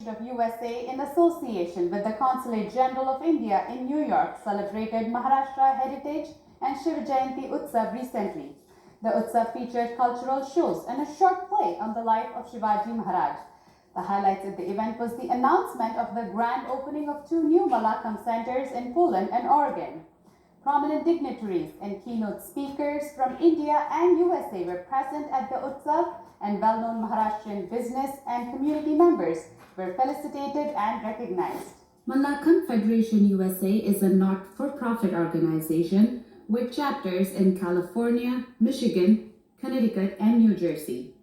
of USA in association with the Consulate General of India in New York celebrated Maharashtra Heritage and Shiv Jayanti Utsav recently. The Utsav featured cultural shows and a short play on the life of Shivaji Maharaj. The highlights of the event was the announcement of the grand opening of two new Malakam centers in Poland and Oregon. Prominent dignitaries and keynote speakers from India and USA were present at the Utsav, and well-known Maharashtrian business and community members were felicitated and recognized. Malakam Federation USA is a not-for-profit organization with chapters in California, Michigan, Connecticut, and New Jersey.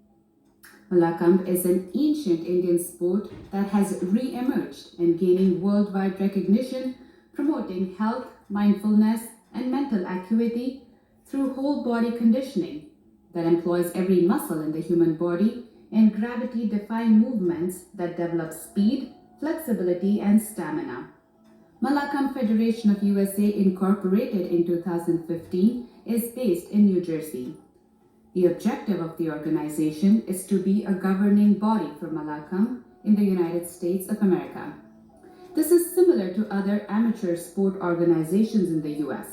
Malakam is an ancient Indian sport that has re-emerged and gaining worldwide recognition, promoting health, mindfulness, and mental acuity through whole body conditioning that employs every muscle in the human body in gravity-defying movements that develop speed, flexibility, and stamina. Malakam Federation of USA, incorporated in 2015, is based in New Jersey. The objective of the organization is to be a governing body for Malakam in the United States of America. This is similar to other amateur sport organizations in the US.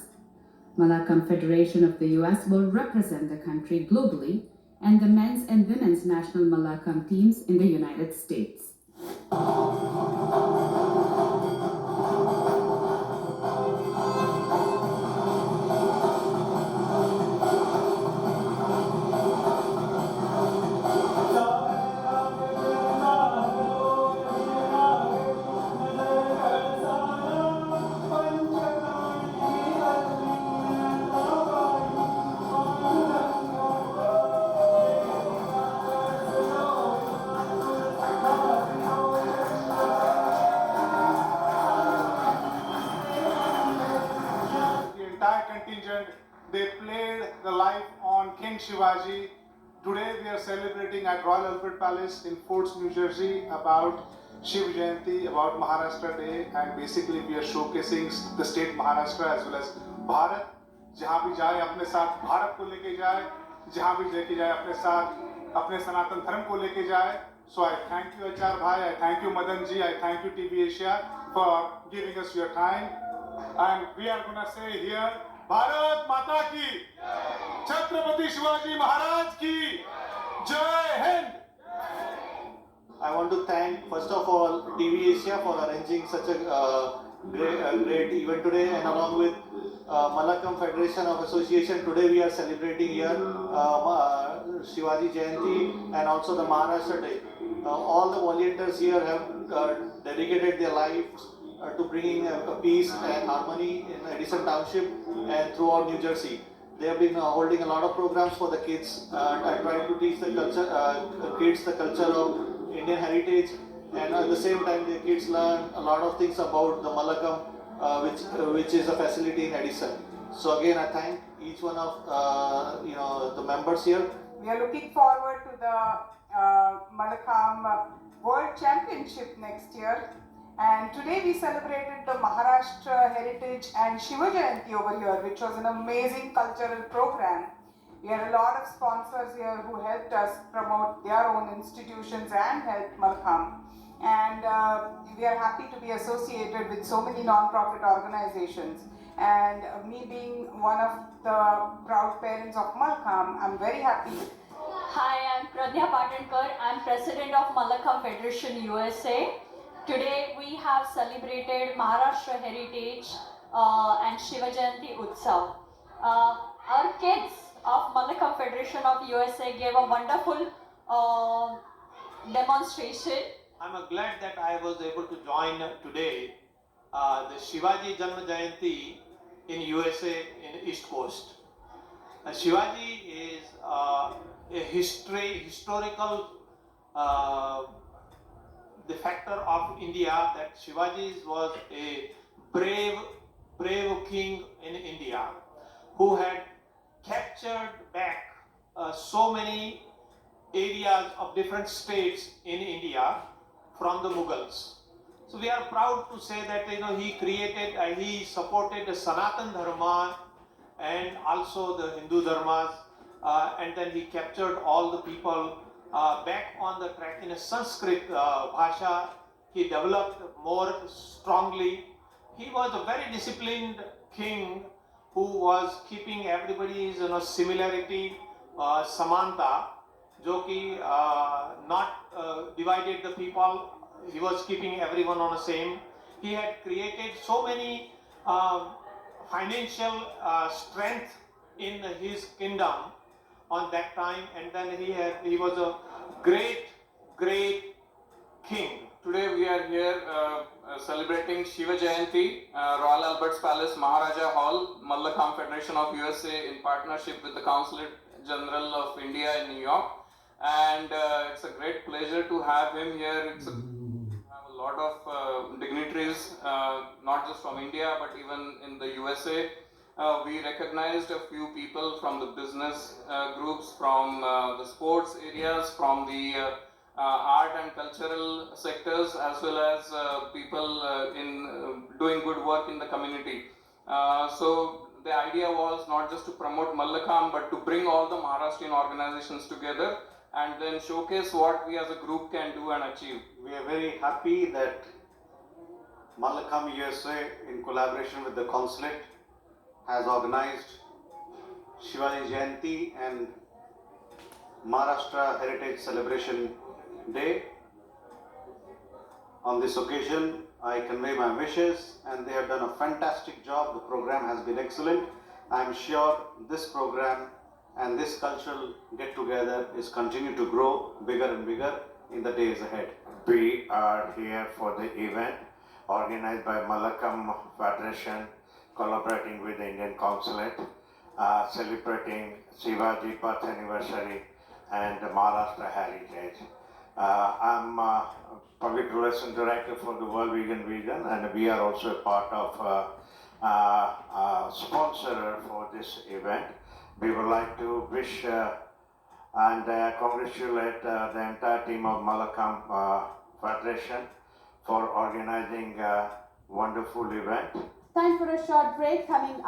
Malakam Federation of the US will represent the country globally and the men's and women's national Malakam teams in the United States. Contingent, they played the life on King Shivaji. Today we are celebrating at Royal Albert Palace in Forts, New Jersey about Shiv Jayanti, about Maharashtra Day, and basically we are showcasing the state Maharashtra as well as Bharat. जहाँ भी जाए अपने साथ भारत को लेके जाए, जहाँ भी लेके जाए अपने साथ अपने सनातन धर्म को लेके जाए. So I thank you HR Bhai, I thank you Madan ji, I thank you TV Asia for giving us your time. And we are gonna say here, Bharat माता की, छत्रपति शिवाजी महाराज की, जय Hind. I want to thank first of all TV Asia for arranging such a great event today, and along with Malakam Federation of Association. Today we are celebrating here Shivaji Jayanti and also the Maharashtra Day. All the volunteers here have dedicated their lives to bringing peace and harmony in Edison Township and throughout New Jersey. They have been holding a lot of programs for the kids and trying to teach the kids the culture of Indian heritage, and at the same time the kids learn a lot of things about the Malakam, which is a facility in Edison. So again, I thank each one of the members here. We are looking forward to the Malakam World Championship next year. And today we celebrated the Maharashtra Heritage and Shiva Jayanti over here, which was an amazing cultural program. We had a lot of sponsors here who helped us promote their own institutions and help Malakam. And we are happy to be associated with so many non-profit organizations. And me being one of the proud parents of Malakam, I'm very happy. Hi, I'm Pradnya Patankar. I'm president of Malakam Federation USA. Today we have celebrated Maharashtra Heritage and Shiva Jayanti Utsav. Our kids of Malakam Federation of USA gave a wonderful demonstration. I'm glad that I was able to join today the Shivaji Janma Jayanti in USA in East Coast. Shivaji is a historical the factor of India, that Shivaji was a brave king in India who had captured back so many areas of different states in India from the Mughals. So we are proud to say that he supported the Sanatan Dharma and also the Hindu Dharmas, and then he captured all the people back on the track in a Sanskrit bhasha he developed more strongly. He was a very disciplined king who was keeping everybody's similarity, samanta, जो कि not divided the people. He was keeping everyone on the same. He had created so many financial strength in his kingdom on that time, and then he was a great king. Today we are here celebrating Shiva Jayanti, Royal Albert's Palace, Maharaja Hall, Mallakham Federation of USA in partnership with the Consulate General of India in New York. And it's a great pleasure to have him here. We have a lot of dignitaries, not just from India, but even in the USA. We recognized a few people from the business groups, from the sports areas, from the art and cultural sectors, as well as people in doing good work in the community. So the idea was not just to promote Mallakham, but to bring all the Maharashtrian organizations together and then showcase what we as a group can do and achieve. We are very happy that Mallakham USA, in collaboration with the consulate, has organized Shivaji Jayanti and Maharashtra Heritage Celebration Day. On this occasion, I convey my wishes, and they have done a fantastic job. The program has been excellent. I am sure this program and this cultural get-together is continue to grow bigger and bigger in the days ahead. We are here for the event organized by Mallakham Federation, collaborating with the Indian Consulate, celebrating Shivaji birth anniversary and the Maharashtra Heritage. I'm Public Relations Director for the World Vegan Region, and we are also a part of sponsor for this event. We would like to wish and congratulate the entire team of Mallakham Federation for organizing a wonderful event. Time for a short break. Coming